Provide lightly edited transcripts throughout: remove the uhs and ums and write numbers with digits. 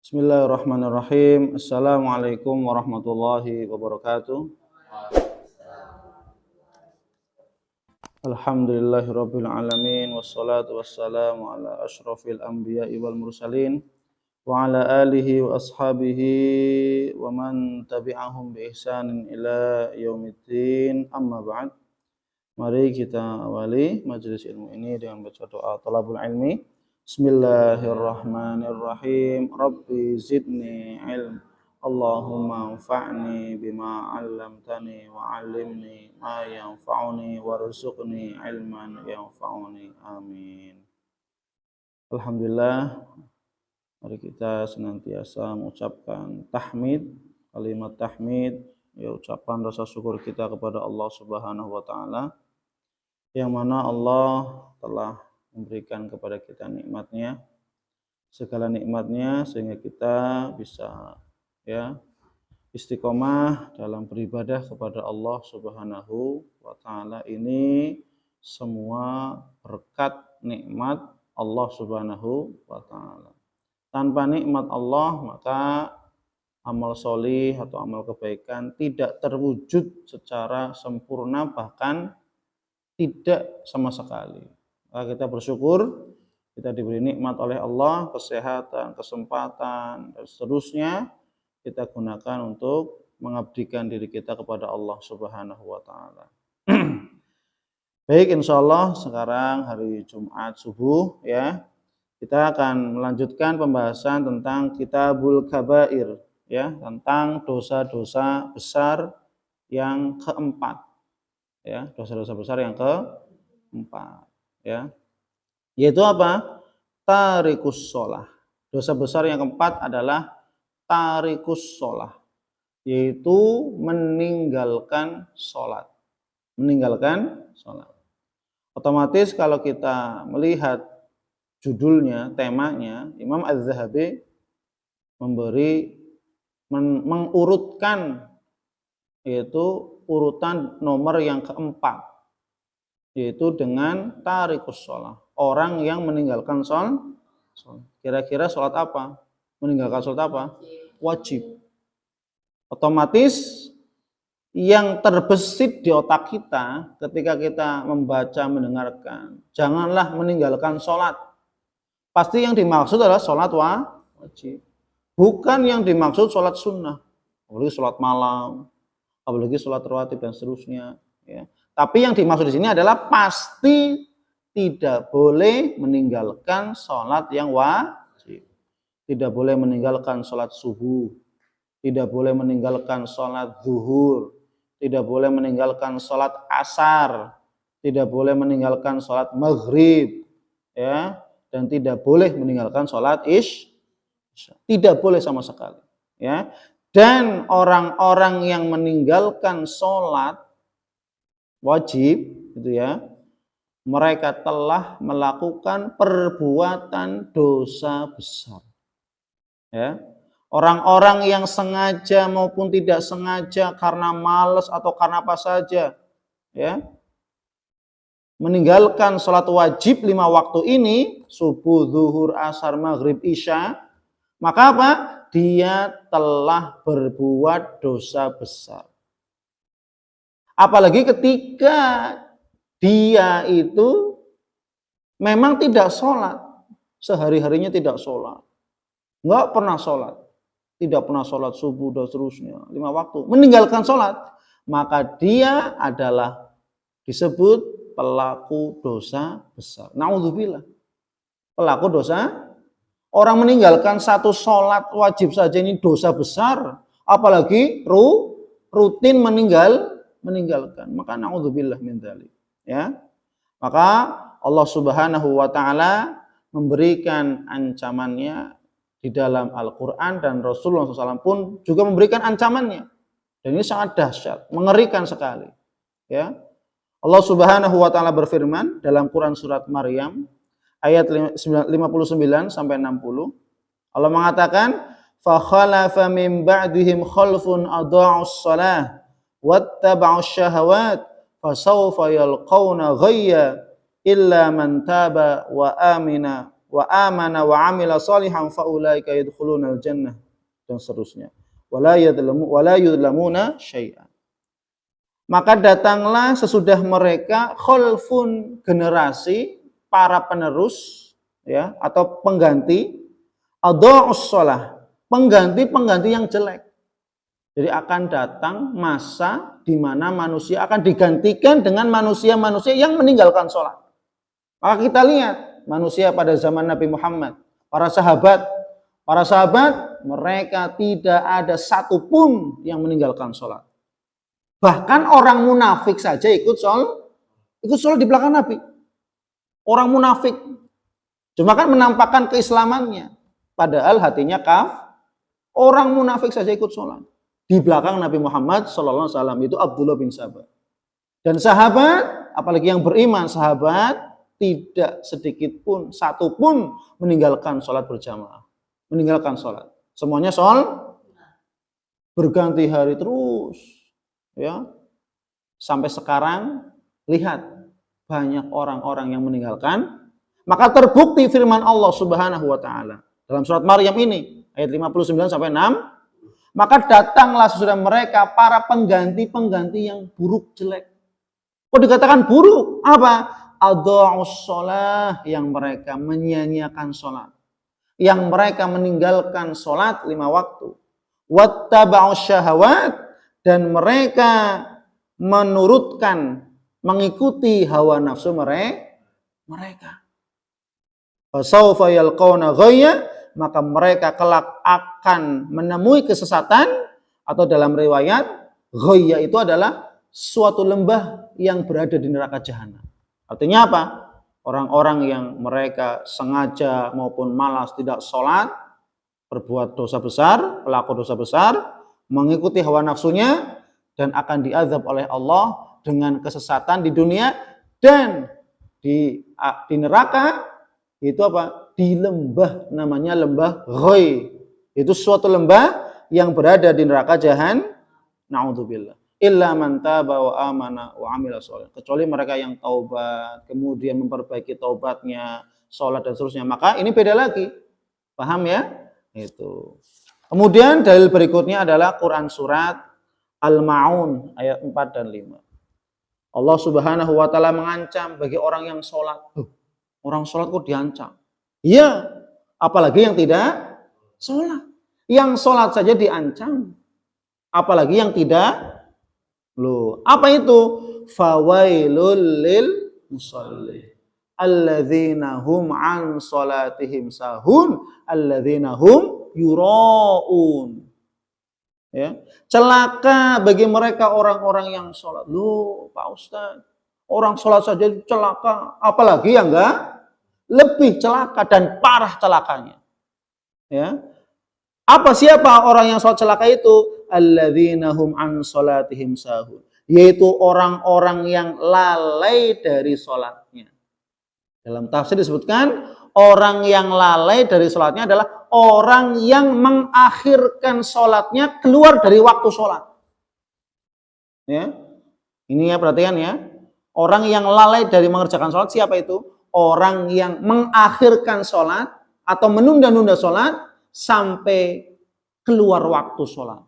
Bismillahirrahmanirrahim. Assalamualaikum warahmatullahi wabarakatuh. Alhamdulillahirabbil alamin wassalatu wassalamu ala asyrafil anbiya'i wal mursalin wa ala alihi wa ashabihi wa man tabi'ahum bi ihsanin ila yaumiddin. Amma ba'd. Mari kita awali majelis ilmu ini dengan baca doa talabul ilmi. Bismillahirrahmanirrahim. Rabbi zidni ilm. Allahumma anfa'ni bima 'allamtani wa 'allimni ma yanfa'uni warzuqni ilman yanfa'uni. Amin. Alhamdulillah, mari kita senantiasa mengucapkan tahmid, kalimat tahmid, ya ucapan rasa syukur kita kepada Allah Subhanahu wa taala, yang mana Allah telah memberikan kepada kita nikmatnya, segala nikmatnya, sehingga kita bisa istiqomah dalam beribadah kepada Allah Subhanahu wa taala. Ini semua berkat nikmat Allah Subhanahu wa taala. Tanpa nikmat Allah, maka amal solih atau amal kebaikan tidak terwujud secara sempurna, bahkan tidak sama sekali. Maka kita bersyukur kita diberi nikmat oleh Allah, kesehatan, kesempatan, dan seterusnya, kita gunakan untuk mengabdikan diri kita kepada Allah Subhanahu wa taala. Baik, insyaallah sekarang hari Jumat subuh ya, kita akan melanjutkan pembahasan tentang Kitabul Kabair ya, tentang dosa-dosa besar yang keempat. Ya, dosa-dosa besar yang keempat ya. Yaitu apa? Tarikus shalah. Dosa besar yang keempat adalah tarikus shalah, yaitu meninggalkan salat. Meninggalkan salat. Otomatis kalau kita melihat judulnya, temanya, Imam Az-Zahabi mengurutkan, yaitu urutan nomor yang keempat, yaitu dengan tarikus shalah, orang yang meninggalkan salat. Kira-kira salat apa? Meninggalkan salat apa? Wajib. Otomatis yang terbesit di otak kita ketika kita membaca, mendengarkan, janganlah meninggalkan salat. Pasti yang dimaksud adalah salat wajib. Bukan yang dimaksud salat sunnah. Apalagi salat malam, apalagi salat rawatib dan seterusnya ya. Tapi yang dimaksud di sini adalah pasti tidak boleh meninggalkan sholat yang wajib. Tidak boleh meninggalkan sholat subuh. Tidak boleh meninggalkan sholat zuhur. Tidak boleh meninggalkan sholat asar. Tidak boleh meninggalkan sholat maghrib. Ya, dan tidak boleh meninggalkan sholat isya. Tidak boleh sama sekali. Ya. Dan orang-orang yang meninggalkan sholat wajib, gitu ya, mereka telah melakukan perbuatan dosa besar. Ya. Orang-orang yang sengaja maupun tidak sengaja karena malas atau karena apa saja, ya, meninggalkan sholat wajib 5 waktu ini, subuh, zuhur, asar, maghrib, isya, maka apa? Dia telah berbuat dosa besar. Apalagi ketika dia itu memang tidak sholat, sehari-harinya tidak sholat, nggak pernah sholat, tidak pernah sholat subuh dan seterusnya, 5 waktu, meninggalkan sholat, maka dia adalah disebut pelaku dosa besar. Naudzubillah. Pelaku dosa, orang meninggalkan satu sholat wajib saja ini dosa besar, apalagi rutin meninggalkan, maka naudzubillah min dzalik. Ya, maka Allah Subhanahu wa taala memberikan ancamannya di dalam Al-Quran, dan Rasulullah SAW pun juga memberikan ancamannya, dan ini sangat dahsyat, mengerikan sekali. Ya, Allah Subhanahu wa taala berfirman dalam Quran surat Maryam ayat 59 sampai 60. Allah mengatakan, fa khalafa min ba'dihim khalfun adha'us shalah wattaba'us syahawat fasawfa yalqawna ghayya illa man taba wa amina wa amana wa amila shalihan faulaika yadkhulunal jannah dan seterusnya. Wala yudlamuna syai'an. Maka datanglah sesudah mereka khalfun, generasi para penerus ya atau pengganti, adha'us shalah, pengganti yang jelek. Jadi akan datang masa di mana manusia akan digantikan dengan manusia-manusia yang meninggalkan sholat. Maka kita lihat manusia pada zaman Nabi Muhammad, para sahabat mereka tidak ada satupun yang meninggalkan sholat. Bahkan orang munafik saja ikut sholat di belakang Nabi. Orang munafik. Cuma kan menampakkan keislamannya. Padahal hatinya Orang munafik saja ikut sholat. Di belakang Nabi Muhammad SAW itu Abdullah bin Sabah. Dan sahabat, apalagi yang beriman, sahabat tidak sedikit pun, satu pun meninggalkan sholat berjamaah. Meninggalkan sholat. Semuanya berganti hari terus. Ya, sampai sekarang lihat banyak orang-orang yang meninggalkan. Maka terbukti firman Allah Subhanahu wa taala dalam surat Maryam ini ayat 59 sampai 6, maka datanglah sesudah mereka para pengganti yang buruk jelek. Kok dikatakan buruk? Apa? Adha'us shalah, yang mereka menyia-nyiakan sholat, yang mereka meninggalkan sholat 5 waktu. Wattaba'us syahawat, dan mereka mengikuti hawa nafsu mereka. Fasawfa yalqawna ghayya, maka mereka kelak akan menemui kesesatan, atau dalam riwayat ghayya itu adalah suatu lembah yang berada di neraka jahanam. Artinya apa? Orang-orang yang mereka sengaja maupun malas tidak sholat, berbuat dosa besar, pelaku dosa besar, mengikuti hawa nafsunya, dan akan diazab oleh Allah dengan kesesatan di dunia, dan di neraka itu apa? Di lembah, namanya lembah Ghoi. Itu suatu lembah yang berada di neraka jahanam. Na'udzubillah. Illa man taba wa amana wa amila sholih. Kecuali mereka yang taubat, kemudian memperbaiki taubatnya, sholat dan seterusnya. Maka ini beda lagi. Paham ya? Itu. Kemudian dalil berikutnya adalah Quran surat Al-Ma'un ayat 4 dan 5. Allah Subhanahu wa taala mengancam bagi orang yang sholat. Orang sholat kok diancam? Iya, apalagi yang tidak sholat. Yang sholat saja diancam. Apalagi yang tidak. Loh, apa itu? Fawailul lil musallin alladzina hum an sholatihim sahun alladzina hum yuraun. Ya, celaka bagi mereka orang-orang yang sholat. Loh, Pak Ustaz, orang sholat saja celaka, apalagi yang enggak lebih celaka dan parah celakanya. Ya, siapa orang yang sholat celaka itu? Alladzina hum an sholatihim sahun, yaitu orang-orang yang lalai dari sholatnya. Dalam tafsir disebutkan orang yang lalai dari sholatnya adalah orang yang mengakhirkan sholatnya keluar dari waktu sholat. Ya, ini ya perhatikan ya. Orang yang lalai dari mengerjakan sholat siapa itu? Orang yang mengakhirkan sholat atau menunda-nunda sholat sampai keluar waktu sholat.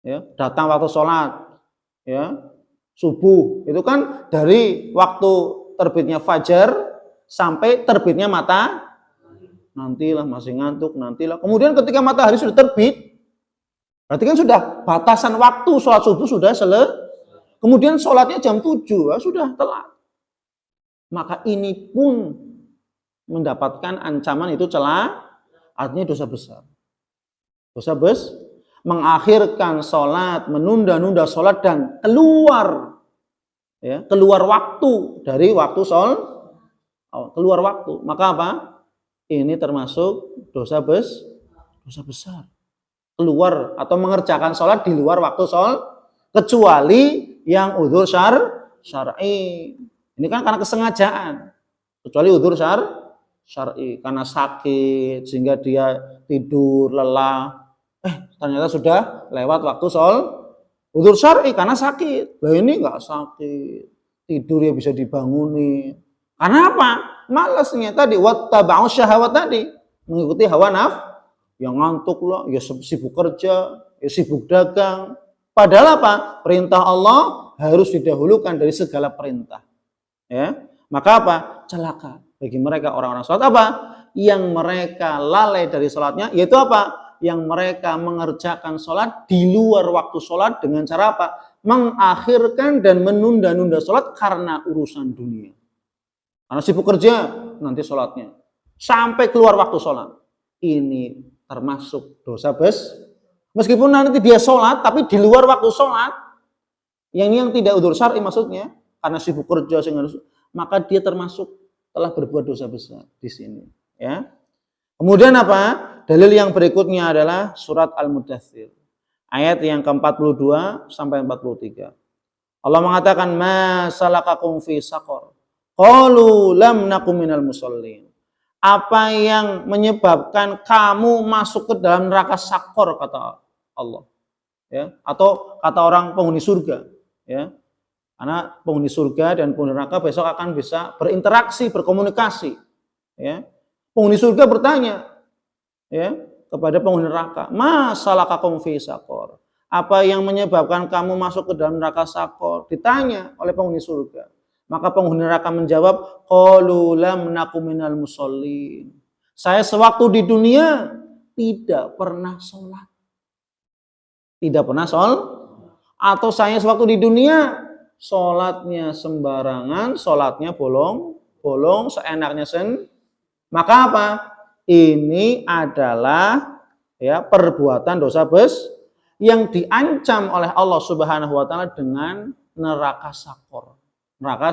Ya, datang waktu sholat, ya, subuh itu kan dari waktu terbitnya fajar sampai terbitnya mata. Nantilah, masih ngantuk, nantilah. Kemudian ketika matahari sudah terbit, berarti kan sudah batasan waktu sholat subuh sudah selesai. Kemudian sholatnya jam 7, ya, sudah telat. Maka ini pun mendapatkan ancaman itu celah, artinya dosa besar. Dosa besar. Mengakhirkan sholat, menunda-nunda sholat, dan keluar waktu dari waktu sholat, keluar waktu. Maka apa? Ini termasuk dosa besar. Keluar atau mengerjakan sholat di luar waktu sholat, kecuali yang udzur syar'i. Ini kan karena kesengajaan. Kecuali udzur syar'i, karena sakit sehingga dia tidur lelah. Ternyata sudah lewat waktu sholat. Udzur syar'i karena sakit. Lah ini enggak sakit. Tidur ya bisa dibanguni. Karena apa? Malasnya tadi, wattaba'u syahawat tadi, mengikuti hawa yang ngantuk lah, ya sibuk kerja, ya sibuk dagang. Padahal apa? Perintah Allah harus didahulukan dari segala perintah. Ya, maka apa? Celaka bagi mereka orang-orang sholat apa? Yang mereka lalai dari sholatnya, yaitu apa? Yang mereka mengerjakan sholat di luar waktu sholat dengan cara apa? Mengakhirkan dan menunda-nunda sholat karena urusan dunia. Karena sibuk kerja, nanti sholatnya. Sampai keluar waktu sholat. Ini termasuk dosa besar. Meskipun nanti dia sholat, tapi di luar waktu sholat, yang tidak udzur syar'i maksudnya, karena sibuk kerja, maka dia termasuk telah berbuat dosa besar di sini. Ya. Kemudian apa? Dalil yang berikutnya adalah surat Al-Mudaththir. Ayat yang ke-42 sampai 43. Allah mengatakan, "Ma salakakum fi saqar? Qalu lam nakum minal musallin." Apa yang menyebabkan kamu masuk ke dalam neraka sakor, kata Allah. Ya, atau kata orang penghuni surga, ya. Karena penghuni surga dan penghuni neraka besok akan bisa berinteraksi, berkomunikasi, ya. Penghuni surga bertanya, ya, kepada penghuni neraka, "Ma salakakum fi saqar?" Apa yang menyebabkan kamu masuk ke dalam neraka sakor? Ditanya oleh penghuni surga. Maka penghuni neraka menjawab, qalu lam nakum minal musallin. Saya sewaktu di dunia tidak pernah sholat. Tidak pernah sholat. Atau saya sewaktu di dunia sholatnya sembarangan, sholatnya bolong, seenaknya Maka apa? Ini adalah ya perbuatan dosa besar yang diancam oleh Allah Subhanahu wa taala dengan neraka sakor. Neraka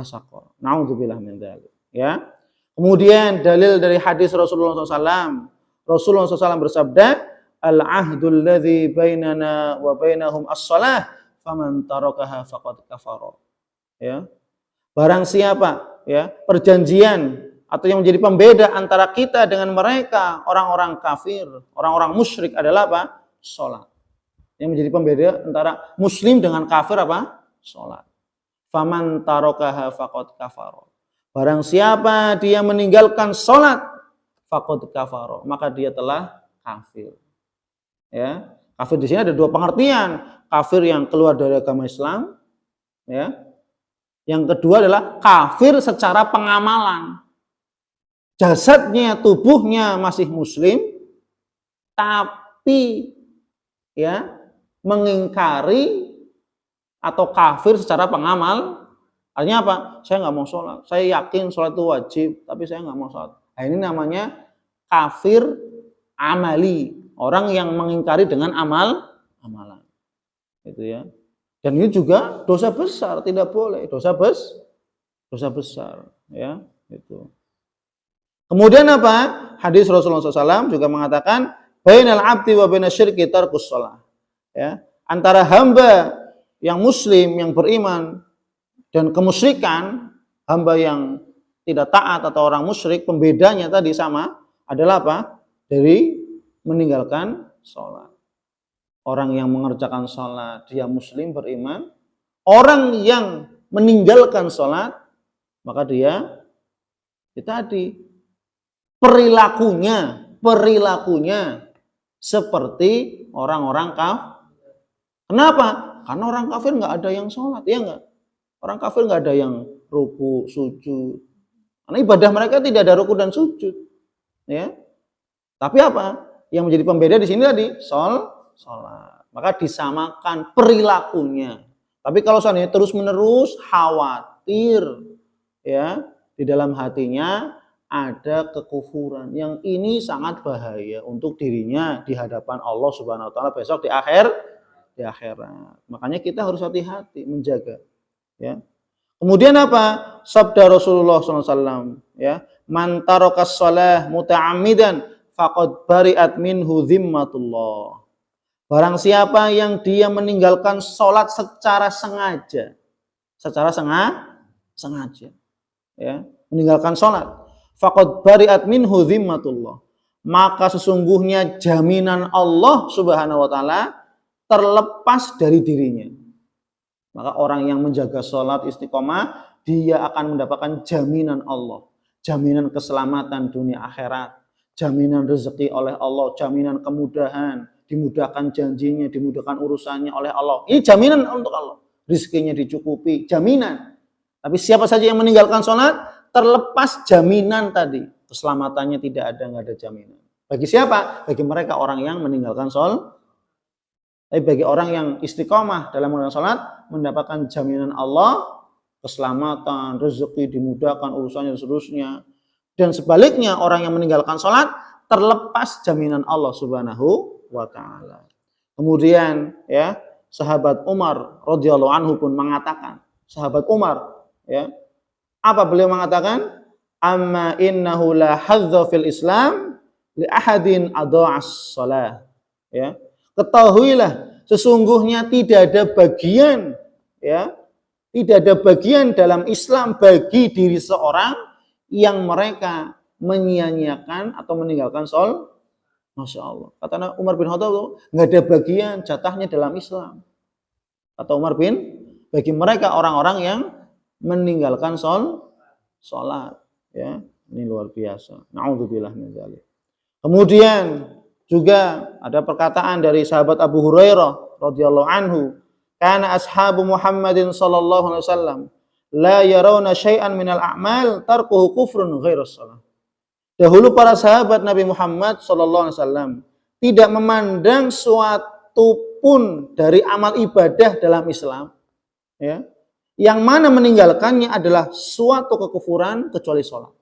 sakor. Nauzubillah min dzalik. Ya. Kemudian dalil dari hadis Rasulullah SAW. Rasulullah SAW bersabda, "Al-ahdul ladzi bainana wa bainahum as-shalah, faman tarakaha faqad kafara." Ya. Barang siapa, ya, perjanjian atau yang menjadi pembeda antara kita dengan mereka, orang-orang kafir, orang-orang musyrik adalah apa? Salat. Yang menjadi pembeda antara muslim dengan kafir apa? Salat. Faman tarakaha faqad kafara. Barang siapa dia meninggalkan salat, faqad kafara, maka dia telah kafir. Ya, kafir di sini ada dua pengertian. Kafir yang keluar dari agama Islam, ya. Yang kedua adalah kafir secara pengamalan. Jasadnya, tubuhnya masih muslim, tapi ya mengingkari atau kafir secara pengamal. Artinya apa? Saya nggak mau sholat. Saya yakin sholat itu wajib, tapi saya nggak mau sholat. Nah, ini namanya kafir amali. Orang yang mengingkari dengan amalan. Gitu ya. Dan ini juga dosa besar, tidak boleh. Dosa besar. Ya, itu. Kemudian apa? Hadis Rasulullah SAW juga mengatakan, bainal abdi wa bainasyirki tarkus shalah. Ya, antara hamba yang muslim, yang beriman, dan kemusyrikan, hamba yang tidak taat atau orang musyrik, pembedanya tadi sama, adalah apa? Dari meninggalkan sholat. Orang yang mengerjakan sholat, dia muslim, beriman. Orang yang meninggalkan sholat, maka dia tadi perilakunya seperti orang-orang kafir. Kenapa? Karena orang kafir nggak ada yang sholat, ya nggak? Orang kafir nggak ada yang ruku, sujud. Karena ibadah mereka tidak ada ruku dan sujud, ya. Tapi apa? Yang menjadi pembeda di sini tadi sholat. Maka disamakan perilakunya. Tapi kalau seandainya terus-menerus khawatir, ya, di dalam hatinya ada kekufuran. Yang ini sangat bahaya untuk dirinya di hadapan Allah Subhanahu wa taala besok di akhirat. Makanya kita harus hati-hati menjaga, ya. Kemudian apa? Sabda Rasulullah SAW, ya, man tarakas shalah muta'ammidan faqad bari'at minhu dhimmatullah. Barang siapa yang dia meninggalkan sholat secara sengaja, ya, meninggalkan sholat, faqad bari'at minhu dhimmatullah, maka sesungguhnya jaminan Allah Subhanahu wa taala terlepas dari dirinya. Maka orang yang menjaga sholat istiqomah, dia akan mendapatkan jaminan Allah, jaminan keselamatan dunia akhirat, jaminan rezeki oleh Allah, jaminan kemudahan, dimudahkan janjinya, dimudahkan urusannya oleh Allah. Ini jaminan untuk Allah. Rizkinya dicukupi, jaminan. Tapi siapa saja yang meninggalkan sholat, terlepas jaminan tadi. Keselamatannya tidak ada, nggak ada jaminan. Bagi siapa? Bagi mereka orang yang meninggalkan sholat. Tapi bagi orang yang istiqomah dalam mengerjakan sholat, mendapatkan jaminan Allah, keselamatan, rezeki dimudahkan, urusannya dan seterusnya. Dan sebaliknya orang yang meninggalkan sholat, terlepas jaminan Allah Subhanahu wa ta'ala. Kemudian ya, sahabat Umar radhiyallahu anhu pun mengatakan, sahabat Umar ya, apa beliau mengatakan? Amma innahu la hadza fil Islam li ahadin adha'as shalah. Ya. Ketahuilah sesungguhnya tidak ada bagian ya, tidak ada bagian dalam Islam bagi diri seorang yang mereka menyia-nyiakan atau meninggalkan sholat. Masya Allah. Kata Umar bin Khattab, nggak ada bagian jatahnya dalam Islam. Kata Umar bagi mereka orang-orang yang meninggalkan sholat. Ya, ini luar biasa. Na'udzubillah min dzalik. Kemudian juga ada perkataan dari sahabat Abu Hurairah radhiyallahu anhu, kana ashabu Muhammadin sallallahu alaihi wasallam la yarawna syai'an minal a'mal tarkuhu kufrun ghairus shalah. Dahulu para sahabat Nabi Muhammad sallallahu alaihi wasallam tidak memandang suatu pun dari amal ibadah dalam Islam ya, yang mana meninggalkannya adalah suatu kekufuran kecuali sholat.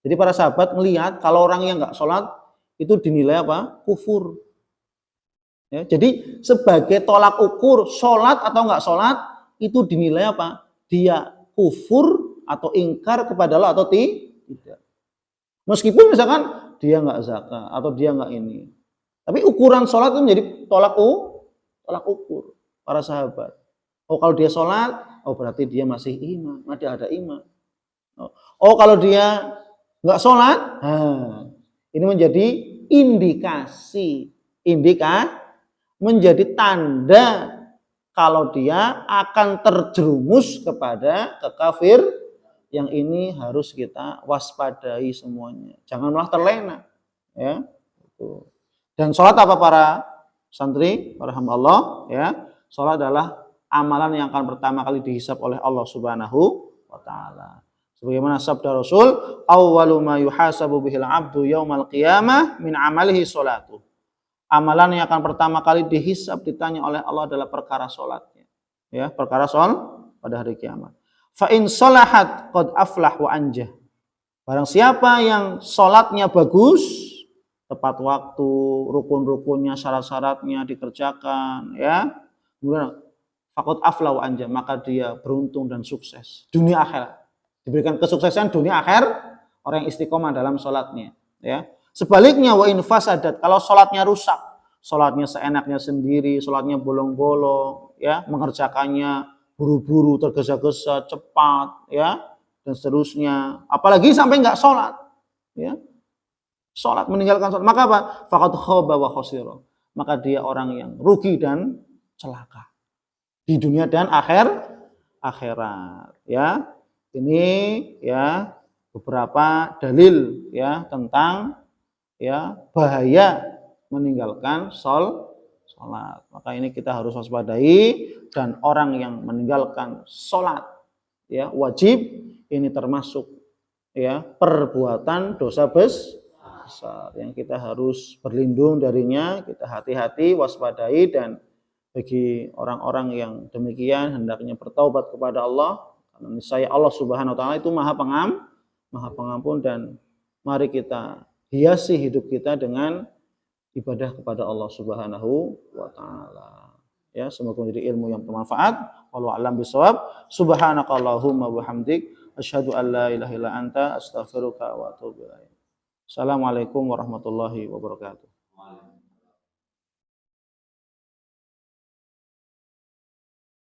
Jadi para sahabat melihat kalau orang yang nggak sholat itu dinilai apa? Kufur. Ya, jadi sebagai tolak ukur sholat atau nggak sholat itu dinilai apa? Dia kufur atau ingkar kepada Allah atau tidak. Meskipun misalkan dia nggak zakat atau dia nggak ini, tapi ukuran sholat itu menjadi tolak ukur para sahabat. Oh kalau dia sholat, oh berarti dia masih iman, masih ada iman. Oh kalau dia nggak sholat, ini menjadi indikasi, menjadi tanda kalau dia akan terjerumus kepada kekafir, yang ini harus kita waspadai semuanya. Janganlah terlena, ya. Dan sholat apa para santri, para hamba Allah, ya? Sholat adalah amalan yang akan pertama kali dihisab oleh Allah Subhanahu wa ta'ala. Sebagaimana sabda Rasul, awwalu ma yuhasabu bihil abdu yaumal qiyamah min amalihi sholatuh. Amalan yang akan pertama kali dihisab, ditanya oleh Allah adalah perkara sholatnya. Ya, perkara sholat pada hari kiamat. Fa in sholahat qad aflah wa anjah. Barang siapa yang sholatnya bagus, tepat waktu, rukun-rukunnya, syarat-syaratnya dikerjakan, ya. Kemudian faqad aflah wa anjah, maka dia beruntung dan sukses dunia akhirat. Diberikan kesuksesan dunia akhir orang yang istiqomah dalam sholatnya. Ya. Sebaliknya wa in fasadat, kalau sholatnya rusak, sholatnya seenaknya sendiri, sholatnya bolong-bolong, ya, mengerjakannya buru-buru, tergesa-gesa, cepat, ya, dan seterusnya. Apalagi sampai nggak sholat, ya, sholat meninggalkan sholat, maka apa? Faqad khaba wa khasira, maka dia orang yang rugi dan celaka di dunia dan akhirat, ya. Ini ya beberapa dalil ya tentang ya bahaya meninggalkan sholat. Maka ini kita harus waspadai, dan orang yang meninggalkan sholat ya wajib, ini termasuk ya perbuatan dosa besar yang kita harus berlindung darinya. Kita hati-hati, waspadai, dan bagi orang-orang yang demikian hendaknya bertaubat kepada Allah. Karena saya Allah Subhanahu wa ta'ala itu maha pengampun, dan mari kita hiasi hidup kita dengan ibadah kepada Allah Subhanahu wa ta'ala. Ya, semoga menjadi ilmu yang bermanfaat. Wallahu a'lam bishawab. Subhanakallahumma wa bihamdik asyhadu an la ilaha illa anta astaghfiruka wa atubu ilaik. Assalamualaikum warahmatullahi wabarakatuh.